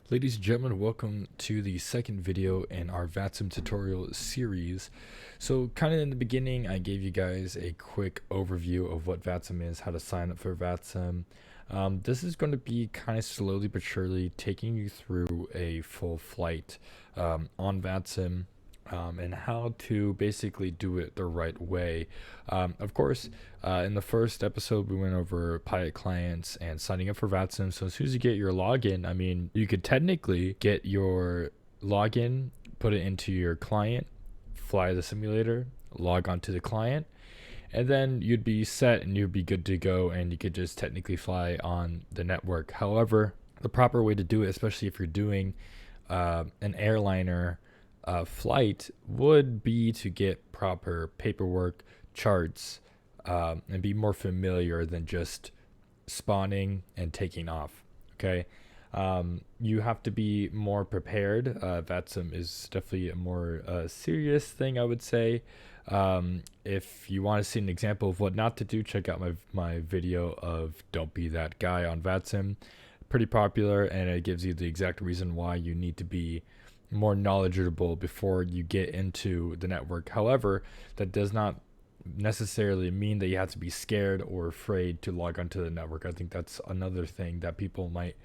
Ladies and gentlemen, welcome to the second video in our Vatsim tutorial series. So kind of in the beginning, I gave you guys a quick overview of what Vatsim is, how to sign up for Vatsim. This is going to be kind of slowly but surely taking you through a full flight on Vatsim, and how to basically do it the right way. Of course, in the first episode, we went over pilot clients and signing up for Vatsim. So as soon as you get your login, I mean, you could technically get your login, put it into your client, fly the simulator, log on to the client, and then you'd be set and you'd be good to go, and you could just technically fly on the network. However, the proper way to do it, especially if you're doing an airliner flight, would be to get proper paperwork, charts, and be more familiar than just spawning and taking off. Okay. You have to be more prepared. VATSIM is definitely a more serious thing, I would say. If you want to see an example of what not to do, check out my video of Don't Be That Guy on VATSIM. Pretty popular, and it gives you the exact reason why you need to be more knowledgeable before you get into the network. However, that does not necessarily mean that you have to be scared or afraid to log onto the network. I think that's another thing that people might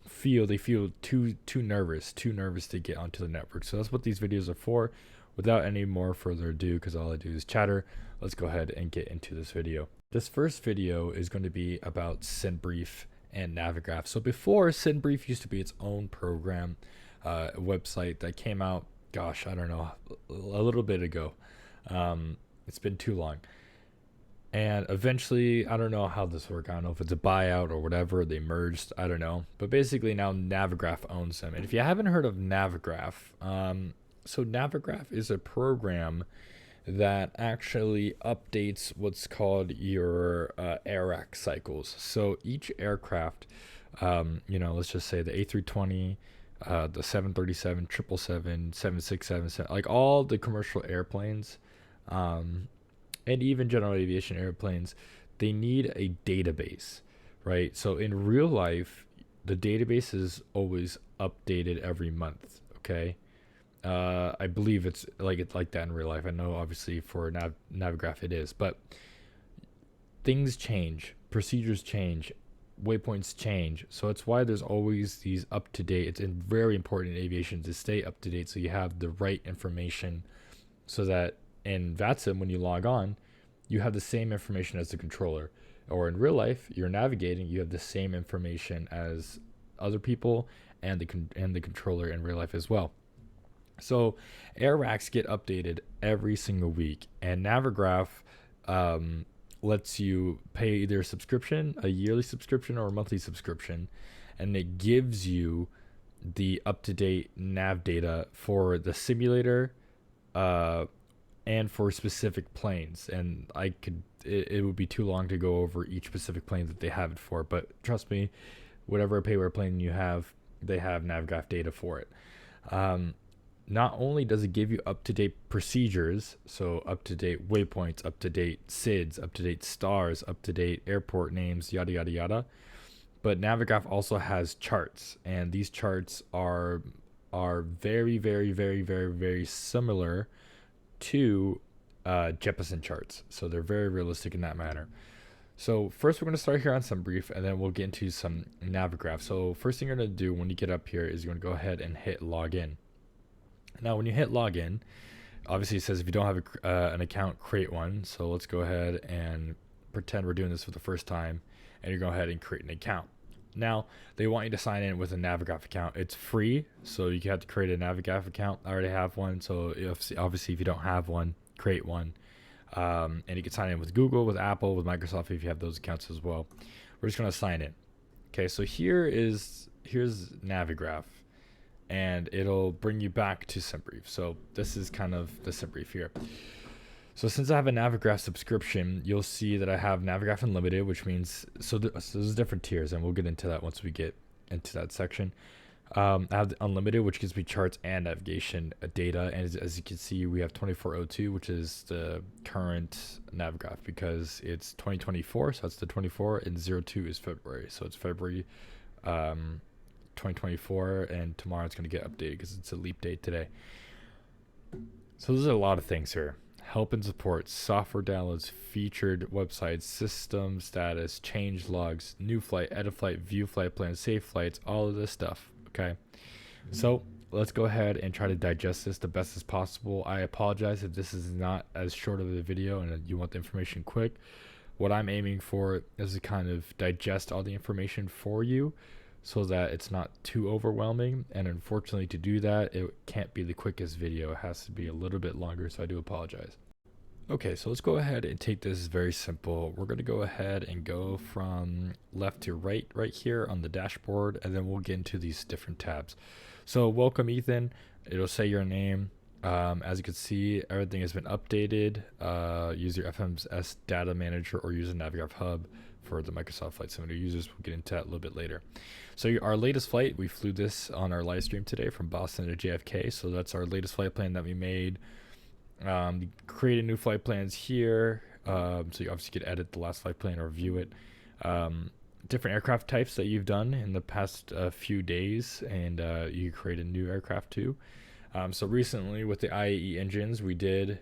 feel. They feel too nervous to get onto the network. So that's what these videos are for. Without any more further ado, because all I do is chatter, let's go ahead and get into this video. This first video is going to be about Simbrief and Navigraph. So before, Simbrief used to be its own program, website that came out, gosh, I don't know, a little bit ago. It's been too long. And eventually, I don't know how this worked. I don't know if it's a buyout or whatever. They merged. I don't know. But basically, now Navigraph owns them. And if you haven't heard of Navigraph, so Navigraph is a program that actually updates what's called your AIRAC cycles. So each aircraft, let's just say the A320, the 737, 777, 767, like all the commercial airplanes, and even general aviation airplanes, they need a database, right? So in real life, the database is always updated every month. Okay, I believe it's like that in real life. I know obviously for Navigraph it is, but things change, procedures change, waypoints change. So it's why there's always these up to date. It's very important in aviation to stay up to date so you have the right information, so that in VATSIM, when you log on, you have the same information as the controller. Or in real life, you're navigating, you have the same information as other people and the controller in real life as well. So air racks get updated every single week, and Navigraph lets you pay either a subscription, a yearly subscription, or a monthly subscription, and it gives you the up-to-date nav data for the simulator, and for specific planes. And it would be too long to go over each specific plane that they have it for, but trust me, whatever payware plane you have, they have Navigraph data for it. Not only does it give you up-to-date procedures, so up-to-date waypoints, up-to-date SIDs, up-to-date stars, up-to-date airport names, yada yada yada, but Navigraph also has charts, and these charts are very very very very very similar to Jeppesen charts. So they're very realistic in that manner. So first we're going to start here on Simbrief, and then we'll get into some Navigraph. So first thing you're going to do when you get up here is you're going to go ahead and hit login. Now when you hit login, obviously it says if you don't have an account, create one. So let's go ahead and pretend we're doing this for the first time, and you go ahead and create an account. Now they want you to sign in with a Navigraph account. It's free, so you have to create a Navigraph account. I already have one, so obviously if you don't have one, create one. And you can sign in with Google, with Apple, with Microsoft if you have those accounts as well. We're just gonna sign in. Okay, so here's Navigraph, and it'll bring you back to Simbrief. So this is kind of the Simbrief here. So since I have a Navigraph subscription, you'll see that I have Navigraph Unlimited, which means, so there's different tiers, and we'll get into that once we get into that section. I have the Unlimited, which gives me charts and navigation data, and as you can see, we have 2402, which is the current Navigraph because it's 2024, so that's the 24, and 02 is February, so it's February 2024, and tomorrow it's going to get updated because it's a leap day today. So there's a lot of things here. Help and support, software downloads, featured websites, system status, change logs, new flight, edit flight, view flight plans, save flights, all of this stuff. Okay. So let's go ahead and try to digest this the best as possible. I apologize if this is not as short of a video and you want the information quick. What I'm aiming for is to kind of digest all the information for you so that it's not too overwhelming. And unfortunately, to do that, it can't be the quickest video. It has to be a little bit longer, so I do apologize. Okay, so let's go ahead and take this very simple. We're going to go ahead and go from left to right here on the dashboard, and then we'll get into these different tabs. So welcome, Ethan. It'll say your name. As you can see, everything has been updated. Use your FMS data manager or use a Navigraph hub for the Microsoft Flight Simulator users. We'll get into that a little bit later. So our latest flight, we flew this on our live stream today from Boston to JFK. So that's our latest flight plan that we made. Create new flight plans here. So you obviously could edit the last flight plan or view it. Different aircraft types that you've done in the past few days, and you create a new aircraft too. So recently with the IAE engines, we did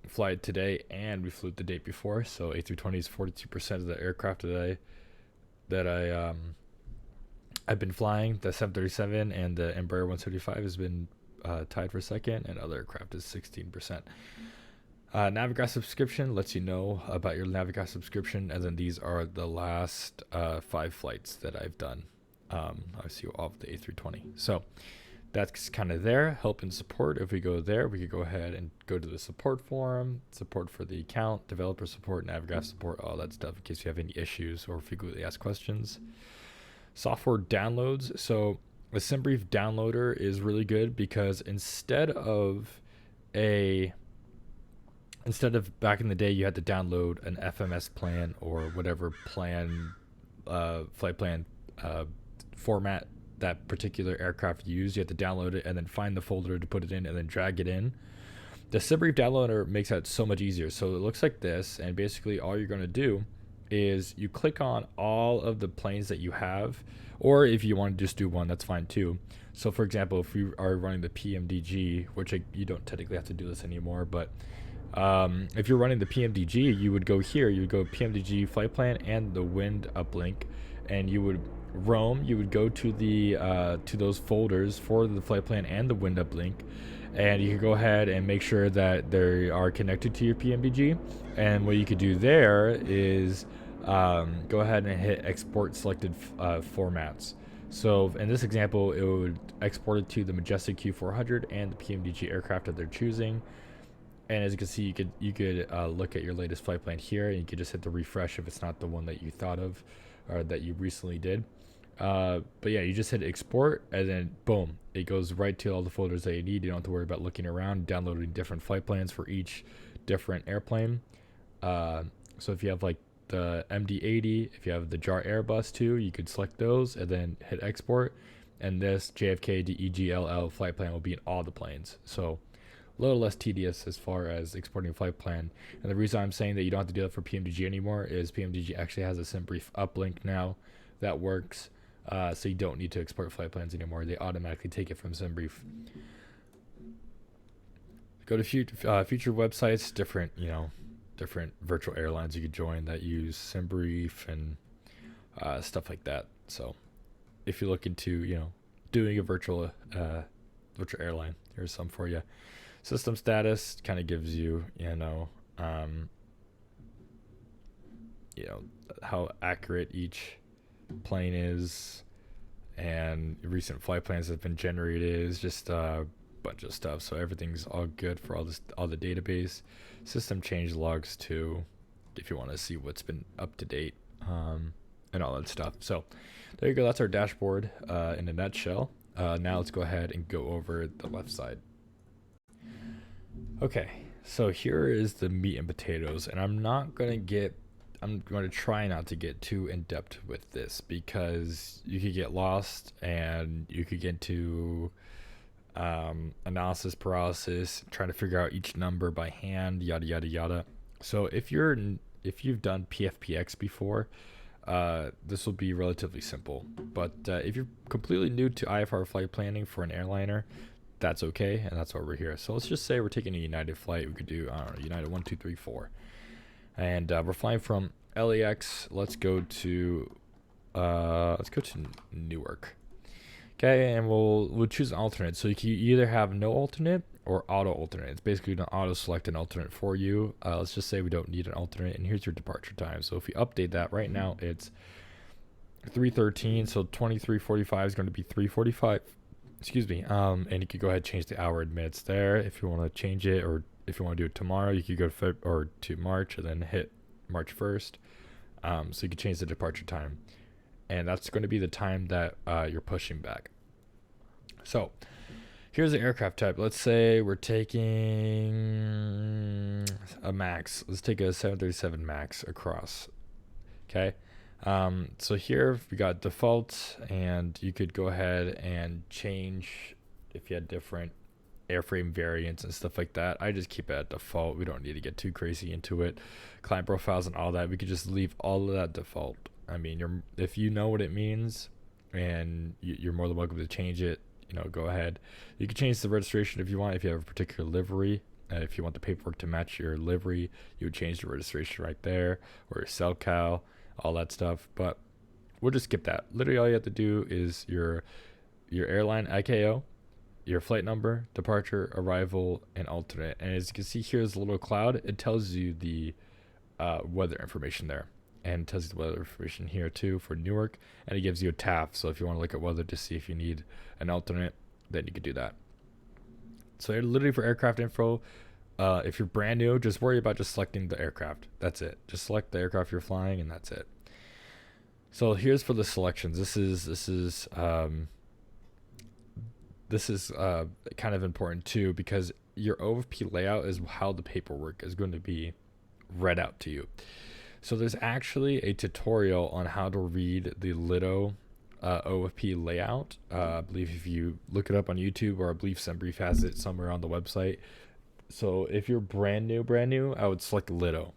fly it today, and we flew it the day before. So A320 is 42% of the aircraft that I've been flying. The 737 and the Embraer 175 has been tied for second, and other aircraft is 16%. Navigraph subscription lets you know about your Navigraph subscription, and then these are the last 5 flights that I've done. Obviously all of the A320. So that's kind of there. Help and support. If we go there, we could go ahead and go to the support forum, support for the account, developer support, Navigraph support, all that stuff in case you have any issues or frequently asked questions. Software downloads. So the Simbrief downloader is really good because instead of back in the day you had to download an FMS plan or whatever plan, flight plan format that particular aircraft used, you have to download it and then find the folder to put it in and then drag it in. The Simbrief downloader makes that so much easier. So it looks like this, and basically all you're going to do is you click on all of the planes that you have, or if you want to just do one, that's fine too. So for example, if we are running the PMDG, which you don't technically have to do this anymore, but if you're running the PMDG, you would go here, you would go PMDG flight plan and the wind uplink, and you would roam, you would go to the to those folders for the flight plan and the wind uplink, and you can go ahead and make sure that they are connected to your PMDG. And what you could do there is go ahead and hit export selected formats. So in this example, it would export it to the Majestic Q400 and the PMDG aircraft that they're choosing. And as you can see, you could look at your latest flight plan here, and you could just hit the refresh if it's not the one that you thought of or that you recently did. But yeah, you just hit export, and then boom, it goes right to all the folders that you need. You don't have to worry about looking around, downloading different flight plans for each different airplane. So if you have like the MD-80, if you have the JAR Airbus too, you could select those and then hit export, and this JFK to EGLL flight plan will be in all the planes. So a little less tedious as far as exporting a flight plan. And the reason I'm saying that you don't have to do that for PMDG anymore is PMDG actually has a Simbrief uplink now that works, so you don't need to export flight plans anymore. They automatically take it from Simbrief. Go to future websites, different virtual airlines you could join that use Simbrief and stuff like that. So if you look into doing a virtual airline, here's some for you. System status kind of gives you how accurate each plane is, and recent flight plans that have been generated. Is just a bunch of stuff. So everything's all good for all the database. System change logs too, if you want to see what's been up to date, and all that stuff. So there you go. That's our dashboard in a nutshell. Now let's go ahead and go over the left side. Okay, so here is the meat and potatoes, and I'm going to try not to get too in depth with this because you could get lost and you could get into analysis paralysis, trying to figure out each number by hand, yada yada yada. So if you've done PFPX before, this will be relatively simple. But if you're completely new to IFR flight planning for an airliner, that's okay, and that's why we're here. So let's just say we're taking a United flight. We could do, I don't know, United 1, 2, 3, 4, and we're flying from LAX. Let's go to Newark. Okay, and we'll choose an alternate. So you can either have no alternate or auto alternate. It's basically going to auto select an alternate for you. Let's just say we don't need an alternate, and here's your departure time. So if we update that right now, it's 3:13. So 23:45 is going to be 3:45. Excuse me. And you could go ahead and change the hour admits there if you want to change it, or if you want to do it tomorrow, you could go to March and then hit March 1st. So you can change the departure time, and that's going to be the time that you're pushing back. So here's the aircraft type. Let's say we're taking a Max. Let's take a 737 Max across. Okay. So here we got default, and you could go ahead and change if you had different airframe variants and stuff like that. I just keep it at default. We don't need to get too crazy into it. Client profiles and all that, we could just leave all of that default. I mean, if you know what it means, and you're more than welcome to change it, go ahead. You can change the registration if you want. If you have a particular livery, if you want the paperwork to match your livery, you would change the registration right there, or your cell cal, all that stuff. But we'll just skip that. Literally all you have to do is your airline ICAO, your flight number, departure, arrival, and alternate. And as you can see, here's a little cloud. It tells you the weather information there, and tells you the weather information here too for Newark, and it gives you a TAF. So if you want to look at weather to see if you need an alternate, then you could do that. So literally for aircraft info, if you're brand new, just worry about just selecting the aircraft. That's it. Just select the aircraft you're flying, and that's it. So here's for the selections. This is kind of important too, because your OFP layout is how the paperwork is going to be read out to you. So there's actually a tutorial on how to read the Lido OFP layout. I believe if you look it up on YouTube, or I believe Simbrief has it somewhere on the website. So if you're brand new, I would select Lido.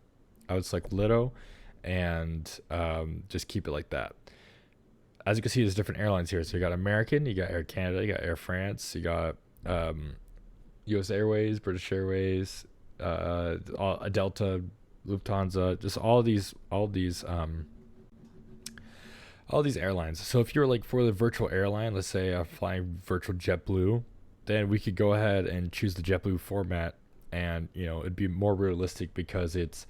And just keep it like that. As you can see, there's different airlines here. So you got American, you got Air Canada, you got Air France, you got US Airways, British Airways, Delta, Lufthansa, just all these airlines. So if you're like for the virtual airline, let's say I'm flying virtual JetBlue, then we could go ahead and choose the JetBlue format, and it'd be more realistic because it's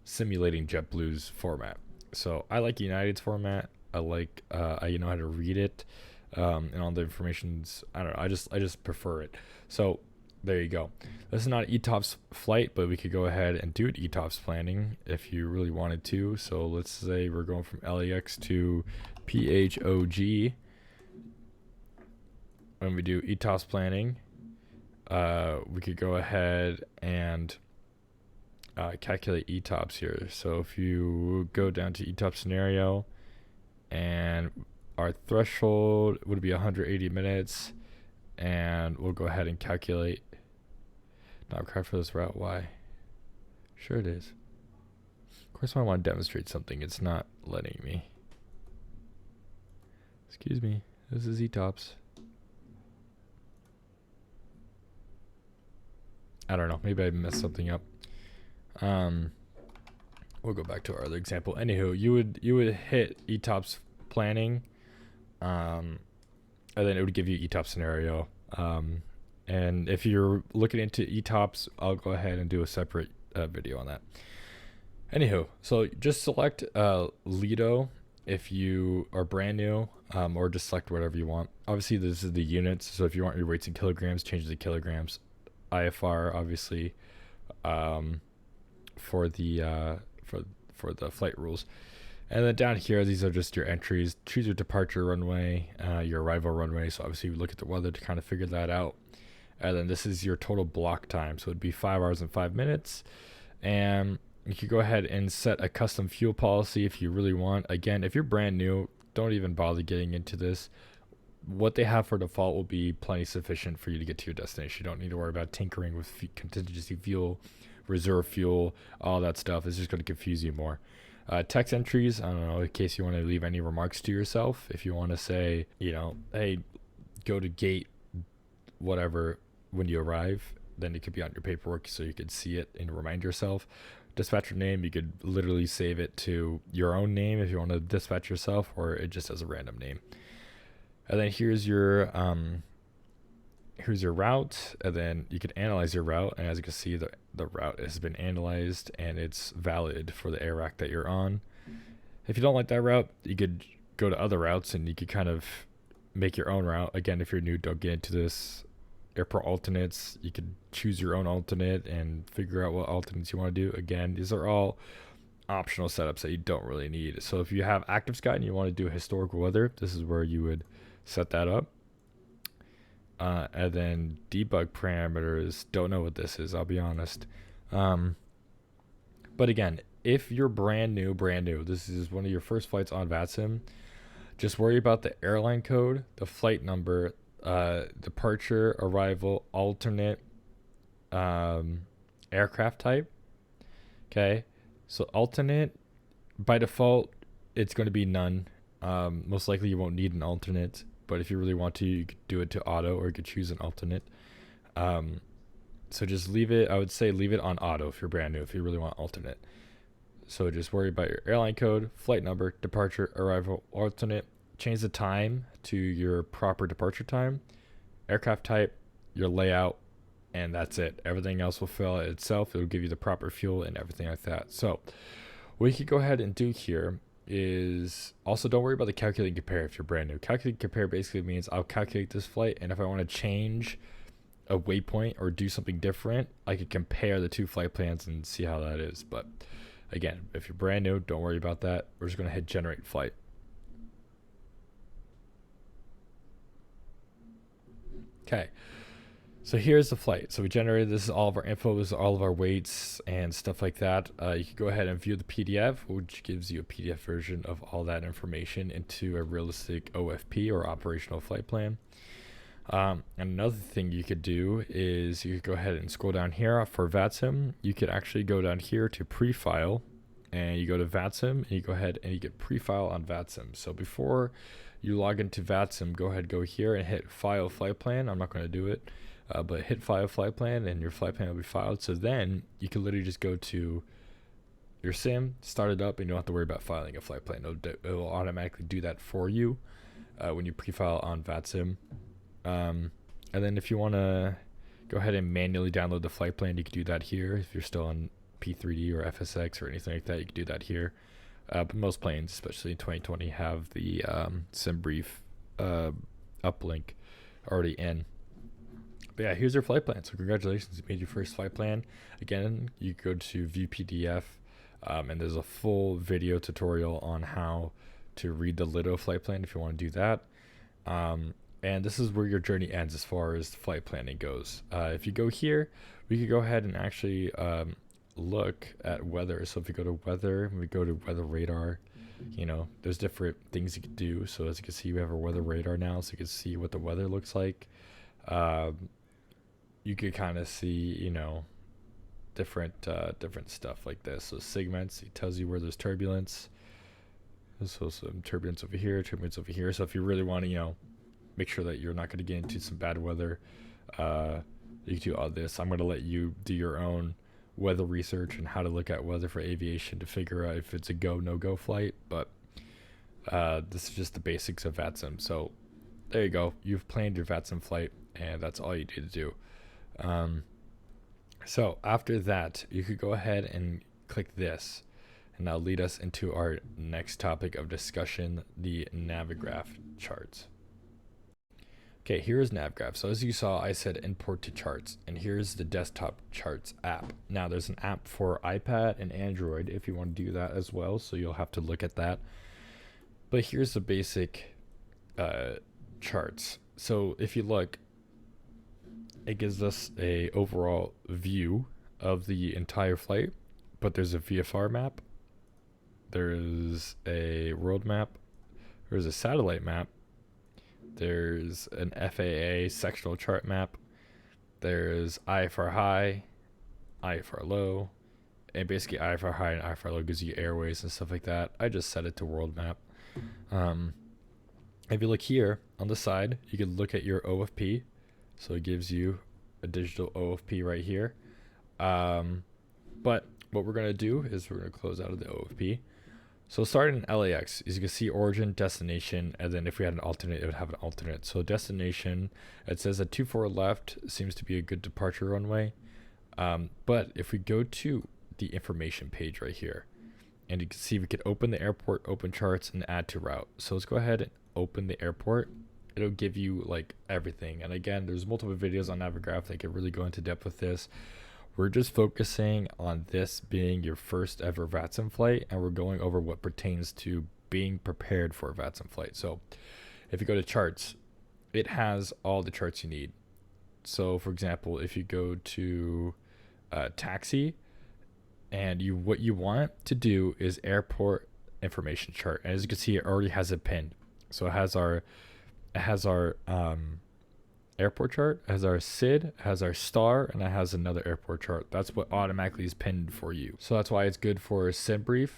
simulating JetBlue's format. So I like United's format. I like I know how to read it, and all the information's, I don't know, I just prefer it. So there you go. This is not ETOPS flight, but we could go ahead and do an ETOPS planning if you really wanted to. So let's say we're going from LAX to PHOG. When we do ETOPS planning, we could go ahead and calculate ETOPS here. So if you go down to ETOPS scenario, and our threshold would be 180 minutes, and we'll go ahead and calculate. Not correct for this route. Why? Sure it is. Of course, when I want to demonstrate something, it's not letting me. Excuse me. This is ETOPS. I don't know. Maybe I messed something up. We'll go back to our other example. Anywho, you would hit ETOPS planning, and then it would give you ETOPS scenario. And if you're looking into ETOPS, I'll go ahead and do a separate video on that. Anywho, so just select Lido if you are brand new, or just select whatever you want. Obviously, this is the units, so if you want your weights in kilograms, change the kilograms. IFR, obviously, for the flight rules. And then down here, these are just your entries. Choose your departure runway, your arrival runway. So obviously you look at the weather to kind of figure that out. And then this is your total block time. So it'd be 5 hours and 5 minutes. And you could go ahead and set a custom fuel policy if you really want. Again, if you're brand new, don't even bother getting into this. What they have for default will be plenty sufficient for you to get to your destination. You don't need to worry about tinkering with contingency fuel, reserve fuel, all that stuff. It's just going to confuse you more. Text entries, I don't know, in case you want to leave any remarks to yourself. If you want to say, hey, go to gate whatever when you arrive, then it could be on your paperwork so you could see it and remind yourself. Dispatcher name, you could literally save it to your own name if you want to dispatch yourself, or it just as a random name. And then here's your route, and then you can analyze your route, and as you can see, the route has been analyzed and it's valid for the air rack that you're on. If you don't like that route, you could go to other routes and you could kind of make your own route. Again, if you're new, don't get into this. Airport alternates, you could choose your own alternate and figure out what alternates you want to do. Again, these are all optional setups that you don't really need. So if you have Active Sky and you want to do historical weather, this is where you would set that up. And then debug parameters, don't know what this is, I'll be honest. But again, if you're brand new, this is one of your first flights on Vatsim, just worry about the airline code, the flight number, departure, arrival, alternate, aircraft type. Okay, so alternate, by default, it's going to be none. Most likely you won't need an alternate, but if you really want to, you could do it to auto, or you could choose an alternate. So just leave it, I would say leave it on auto if you're brand new, if you really want alternate. So just worry about your airline code, flight number, departure, arrival, alternate. Change the time to your proper departure time, aircraft type, your layout, and that's it. Everything else will fill it itself. It'll give you the proper fuel and everything like that. So what you could go ahead and do here is also, don't worry about the calculate and compare if you're brand new. Calculate and compare basically means I'll calculate this flight, and if I want to change a waypoint or do something different, I could compare the two flight plans and see how that is. But again, if you're brand new, don't worry about that. We're just going to hit generate flight. Okay, so here's the flight. So we generated, this is all of our info, this is all of our weights and stuff like that. You can go ahead and view the PDF, which gives you a PDF version of all that information into a realistic OFP, or operational flight plan. And another thing you could do is you could go ahead and scroll down here for Vatsim. You could actually go down here to pre-file, and you go to Vatsim, and you go ahead and you get pre-file on Vatsim. So before you log into Vatsim, go ahead, go here and hit file flight plan. I'm not going to do it, but hit file flight plan, and your flight plan will be filed. So then you can literally just go to your sim, start it up, and you don't have to worry about filing a flight plan. It will automatically do that for you when you pre-file on Vatsim. And then if you want to go ahead and manually download the flight plan, you can do that here. If you're still on P3D or FSX or anything like that, you can do that here. But most planes, especially in 2020, have the Simbrief uplink already in. But yeah, here's your flight plan. So congratulations, you made your first flight plan. Again, you go to view PDF, and there's a full video tutorial on how to read the Lido flight plan if you want to do that. And this is where your journey ends as far as flight planning goes. If you go here, we could go ahead and actually look at weather. So if you go to weather, we go to weather radar, there's different things you can do. So as you can see, we have our weather radar now, so you can see what the weather looks like. You could kind of see, different stuff like this. So segments, it tells you where there's turbulence. So some turbulence over here, turbulence over here. So if you really want to, make sure that you're not going to get into some bad weather, you can do all this. I'm going to let you do your own weather research and how to look at weather for aviation to figure out if it's a go, no-go flight. But this is just the basics of Vatsim. So there you go. You've planned your Vatsim flight, and that's all you need to do. So after that, you could go ahead and click this, and that'll lead us into our next topic of discussion, the Navigraph charts. Okay, here's Navgraph. So as you saw, I said import to charts, and here's the desktop charts app. Now there's an app for iPad and Android if you want to do that as well, so you'll have to look at that. But here's the basic charts. So if you look, it gives us a overall view of the entire flight, but there's a VFR map, there's a world map, there's a satellite map, there's an FAA sectional chart map, there's IFR high, IFR low, and basically I for high and I for low gives you airways and stuff like that. I just set it to world map. If you look here on the side, you can look at your OFP. So it gives you a digital OFP right here. But what we're going to do is we're going to close out of the OFP. So starting in LAX, as you can see origin, destination, and then if we had an alternate, it would have an alternate. So destination, it says a 24 left seems to be a good departure runway. But if we go to the information page right here, and you can see we could open the airport, open charts, and add to route. So let's go ahead and open the airport. It'll give you like everything. And again, there's multiple videos on Navigraph that can really go into depth with this. We're just focusing on this being your first ever Vatsim flight, and we're going over what pertains to being prepared for a Vatsim flight. So if you go to charts, it has all the charts you need. So for example, if you go to taxi, and what you want to do is airport information chart. And as you can see, it already has it pinned. So it has our airport chart, it has our SID, it has our star, and it has another airport chart. That's what automatically is pinned for you. So that's why it's good for Simbrief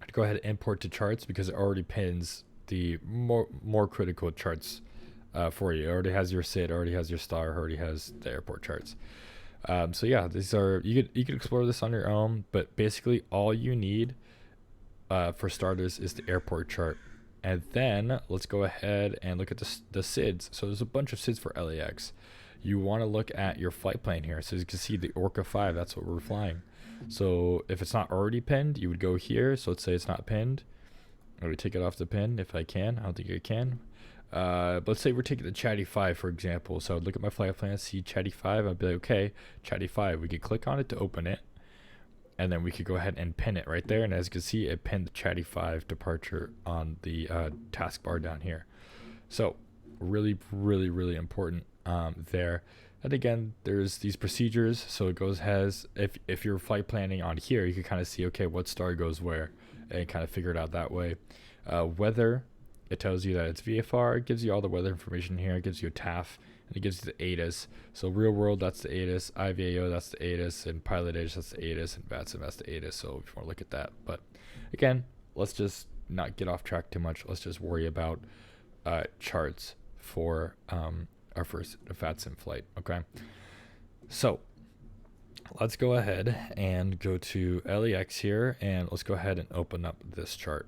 to go ahead and import to charts, because it already pins the more critical charts for you. It already has your SID, already has your star, already has the airport charts. So yeah, these are, you could explore this on your own, but basically all you need for starters is the airport chart. And then let's go ahead and look at the SIDs. So there's a bunch of SIDs for LAX. You want to look at your flight plan here. So as you can see, the Orca 5, that's what we're flying. So if it's not already pinned, you would go here. So let's say it's not pinned. I would take it off the pin if I can. I don't think I can. Let's say we're taking the Chatty 5, for example. So I'd look at my flight plan, see Chatty 5. I'd be like, okay, Chatty 5. We could click on it to open it. And then we could go ahead and pin it right there. And as you can see, it pinned the Chatty 5 departure on the taskbar down here. So really, really, really important there. And again, there's these procedures. So it goes if you're flight planning on here, you can kind of see, okay, what star goes where, and kind of figure it out that way. Weather, it tells you that it's VFR. It gives you all the weather information here. It gives you a TAF. And it gives you the ATIS. So real world, that's the ATIS. IVAO, that's the ATIS. And pilot age, that's the ATIS. And Vatsim, that's the ATIS. So if you want to look at that. But again, let's just not get off track too much. Let's just worry about charts for our first Vatsim flight. Okay. So let's go ahead and go to LAX here. And let's go ahead and open up this chart.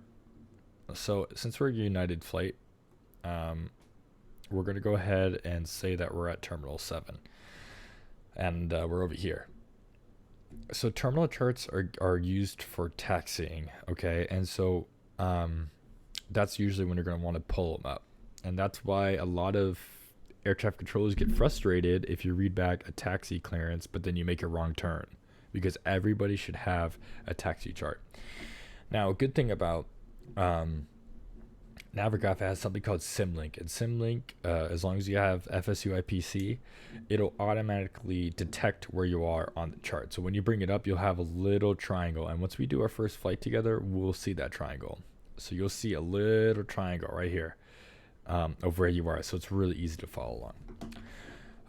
So since we're a United flight, we're going to go ahead and say that we're at Terminal 7. And we're over here. So terminal charts are used for taxiing, okay? And so that's usually when you're going to want to pull them up. And that's why a lot of air traffic controllers get frustrated if you read back a taxi clearance, but then you make a wrong turn. Because everybody should have a taxi chart. Now, a good thing about Navigraph has something called Symlink, and Symlink, as long as you have FSU IPC, it'll automatically detect where you are on the chart. So when you bring it up, you'll have a little triangle, and once we do our first flight together, we'll see that triangle. So you'll see a little triangle right here of where you are, so it's really easy to follow along.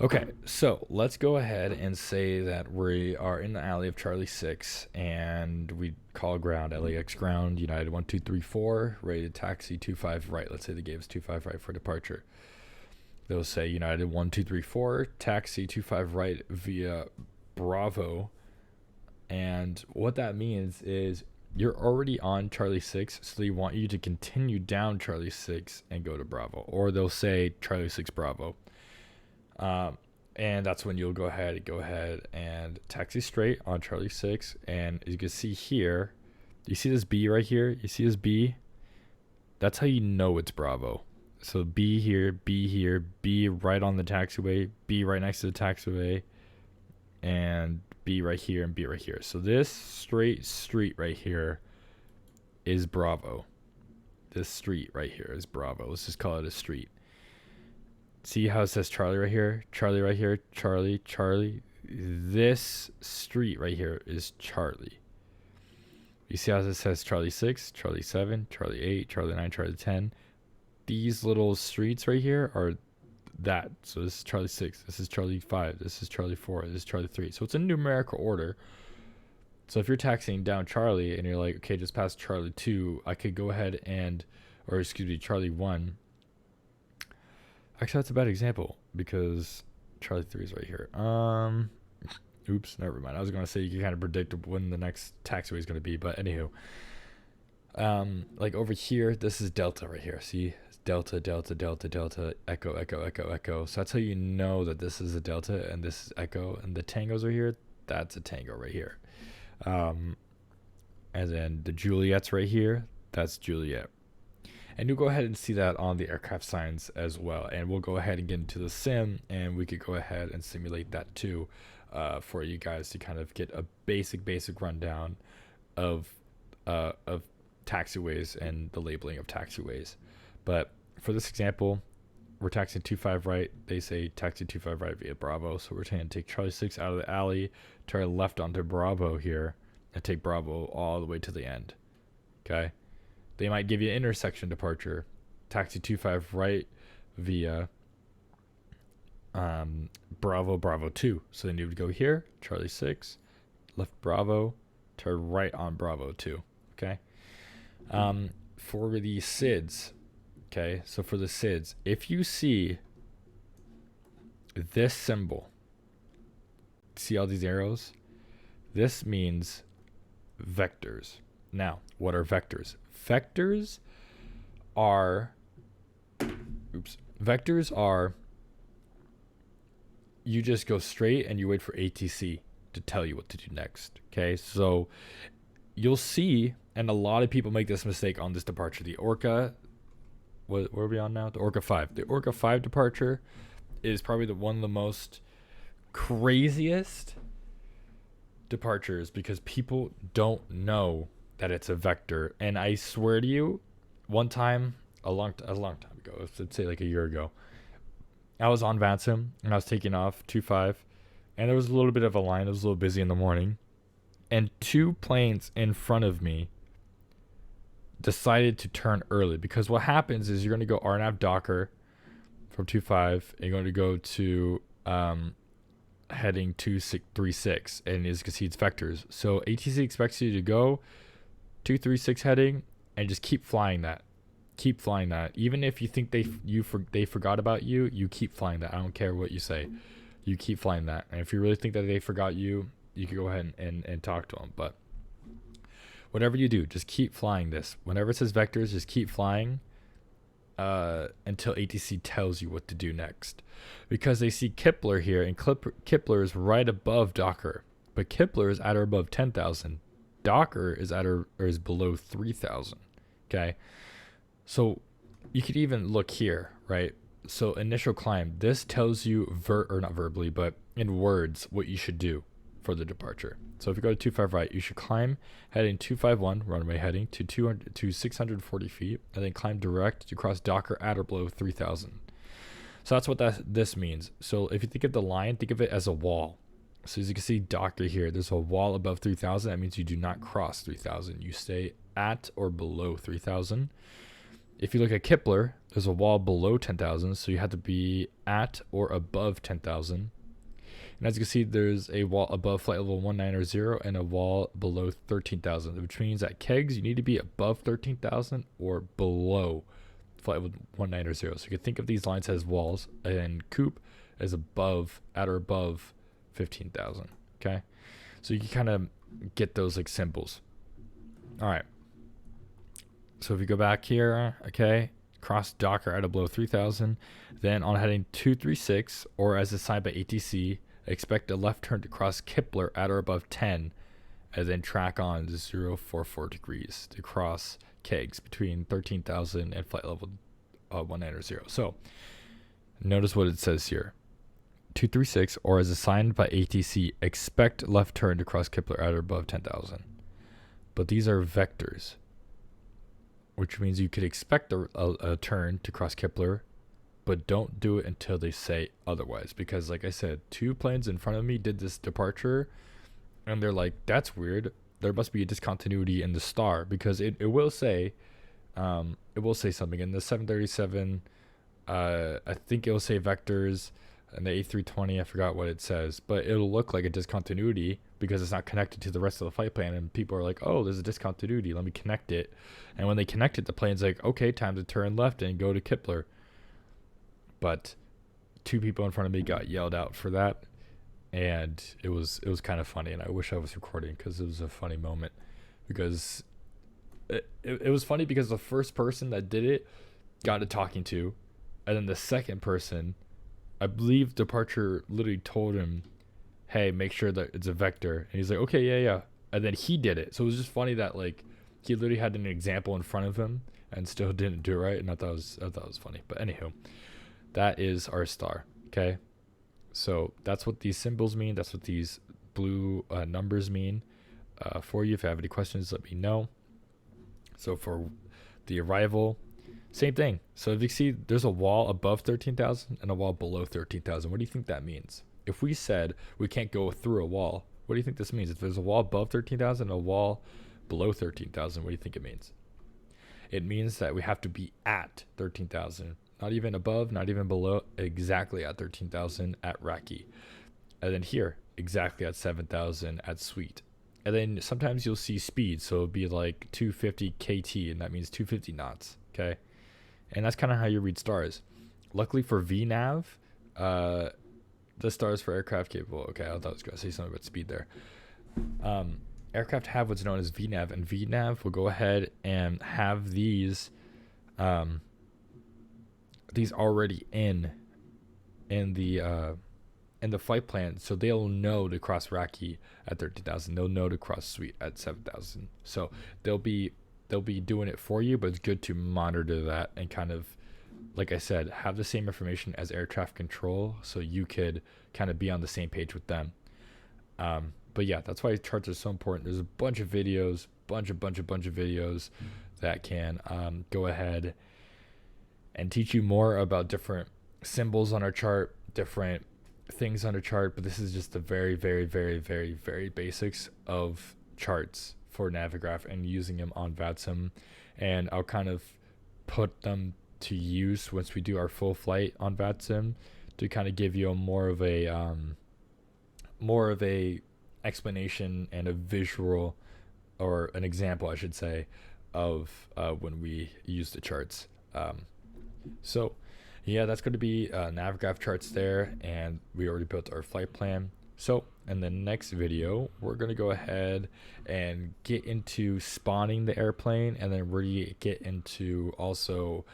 Okay, so let's go ahead and say that we are in the alley of Charlie 6 and we call ground, LAX ground, United 1234, ready to taxi 25 right. Let's say they gave us 25 right for departure. They'll say United 1234, taxi 25 right via Bravo. And what that means is you're already on Charlie 6, so they want you to continue down Charlie 6 and go to Bravo. Or they'll say Charlie 6 Bravo. And that's when you'll go ahead and taxi straight on Charlie 6. And as you can see here, you see this B right here? You see this B? That's how you know it's Bravo. So B here, B right on the taxiway, B right next to the taxiway, and B right here and B right here. So this straight street right here is Bravo. This street right here is Bravo. Let's just call it a street. See how it says Charlie right here? Charlie right here. Charlie, Charlie. This street right here is Charlie. You see how it says Charlie 6, Charlie 7, Charlie 8, Charlie 9, Charlie 10. These little streets right here are that. So this is Charlie 6. This is Charlie 5. This is Charlie 4. This is Charlie 3. So it's in numerical order. So if you're taxiing down Charlie and you're like, okay, just past Charlie 2, I could go ahead and, or excuse me, Charlie 1. Actually, that's a bad example because Charlie 3 is right here. Oops, never mind. I was going to say you can kind of predict when the next taxiway is going to be, but anywho. Like over here, this is Delta right here. See? Delta, Delta, Delta, Delta, Echo, Echo, Echo, Echo. So that's how you know that this is a Delta and this is Echo. And the tangos are here. That's a tango right here. And then the Juliet's right here. That's Juliet. And you'll go ahead and see that on the aircraft signs as well. And we'll go ahead and get into the sim, and we could go ahead and simulate that too, for you guys to kind of get a basic rundown of taxiways and the labeling of taxiways. But for this example, we're taxiing 25 right. They say taxi 25 right via Bravo. So we're going to take Charlie 6 out of the alley, turn left onto Bravo here, and take Bravo all the way to the end. Okay. They might give you an intersection departure. Taxi 25 right via Bravo, Bravo 2. So then you would go here, Charlie 6, left Bravo, turn right on Bravo 2. Okay. For the SIDS, okay, so for the SIDS, if you see this symbol, see all these arrows? This means vectors. Now, what are vectors? Vectors are you just go straight and you wait for ATC to tell you what to do next. Okay, so you'll see, and a lot of people make this mistake on this departure. The Orca, what are we on now? The Orca 5. The Orca 5 departure is probably one of the most craziest departures because people don't know that it's a vector. And I swear to you, one time, a long time ago, let's say like a year ago, I was on Vatsim and I was taking off 2-5, and there was a little bit of a line. It was a little busy in the morning, and 2 planes in front of me decided to turn early, because what happens is you're going to go RNAV Docker from 2-5, and you're going to go to heading 236, and as you can see, it's vectors. So ATC expects you to go 236 heading and just keep flying that. Keep flying that. Even if you think they forgot about you, you keep flying that. I don't care what you say. You keep flying that. And if you really think that they forgot you, you can go ahead and talk to them. But whatever you do, just keep flying this. Whenever it says vectors, just keep flying until ATC tells you what to do next. Because they see Kepler here, and Kepler is right above Docker. But Kepler is at or above 10,000. Docker is at or is below 3,000. Okay. So you could even look here, right? So initial climb, this tells you or not verbally, but in words, what you should do for the departure. So if you go to 25 right, you should climb heading 251 runway heading to 640 feet, and then climb direct to cross Docker at or below 3,000. So that's what this means. So if you think of the line, think of it as a wall. So as you can see, Docker here, there's a wall above 3,000. That means you do not cross 3,000. You stay at or below 3,000. If you look at Kepler, there's a wall below 10,000, so you have to be at or above 10,000. And as you can see, there's a wall above flight level 190 and a wall below 13,000, which means at kegs, you need to be above 13,000 or below flight level 190. So you can think of these lines as walls, and Coop is at or above 15,000. Okay, so you can kind of get those like symbols. All right. So if you go back here, okay, cross Docker at or below 3,000, then on heading 236, or as assigned by ATC, expect a left turn to cross Kepler at or above 10, and then track on 044 degrees to cross kegs between 13,000 and flight level 190. So notice what it says here. 236, or as assigned by ATC, expect left turn to cross Kepler at or above 10,000. But these are vectors, which means you could expect a turn to cross Kepler, but don't do it until they say otherwise. Because like I said, 2 planes in front of me did this departure, and they're like, that's weird. There must be a discontinuity in the star, because it will say something in the 737. I think it will say vectors, and the A320, I forgot what it says, but it'll look like a discontinuity because it's not connected to the rest of the flight plan, and people are like, oh, there's a discount to duty, let me connect it. And when they connect it, the plane's like, okay, time to turn left and go to Kipler. But two people in front of me got yelled out for that, and it was kind of funny, and I wish I was recording because it was a funny moment. Because it was funny because the first person that did it got a talking to, and then the second person, I believe departure literally told him, hey, make sure that it's a vector, and he's like, okay, yeah, and then he did it. So it was just funny that like he literally had an example in front of him and still didn't do it right, and I thought it was funny. But anywho, that is our star. Okay, so that's what these symbols mean. That's what these blue numbers mean for you. If you have any questions, let me know. So for the arrival, same thing. So if you see there's a wall above 13,000 and a wall below 13,000, what do you think that means? If we said we can't go through a wall, what do you think this means? If there's a wall above 13,000 and a wall below 13,000, what do you think it means? It means that we have to be at 13,000, not even above, not even below, exactly at 13,000 at Raki. And then here, exactly at 7,000 at Sweet. And then sometimes you'll see speed, so it'll be like 250 KT, and that means 250 knots, okay? And that's kind of how you read stars. Luckily for VNAV, the stars for aircraft capable. Okay, I thought I was going to say something about speed there. Aircraft have what's known as VNAV, and VNAV will go ahead and have these already in the flight plan, so they'll know to cross Raki at 13,000. They'll know to cross Sweet at 7,000. So they'll be doing it for you, but it's good to monitor that and kind of, like I said, have the same information as air traffic control, so you could kind of be on the same page with them. But yeah, that's why charts are so important. There's a bunch of videos, bunch of videos that can go ahead and teach you more about different symbols on our chart, different things on a chart. But this is just the very basics of charts for Navigraph and using them on Vatsim. And I'll kind of put them to use once we do our full flight on Vatsim to kind of give you a more of a explanation and a visual, or an example I should say, of when we use the charts. So yeah, that's going to be Navigraph charts there, and we already built our flight plan. So in the next video, we're going to go ahead and get into spawning the airplane, and then we're get into also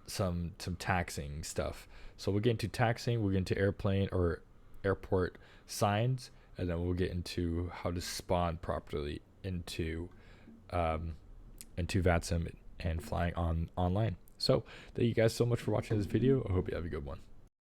some taxing stuff. So we'll get into taxing, we'll get into airplane or airport signs, and then we'll get into how to spawn properly into Vatsim and flying online. So thank you guys so much for watching this video. I hope you have a good one.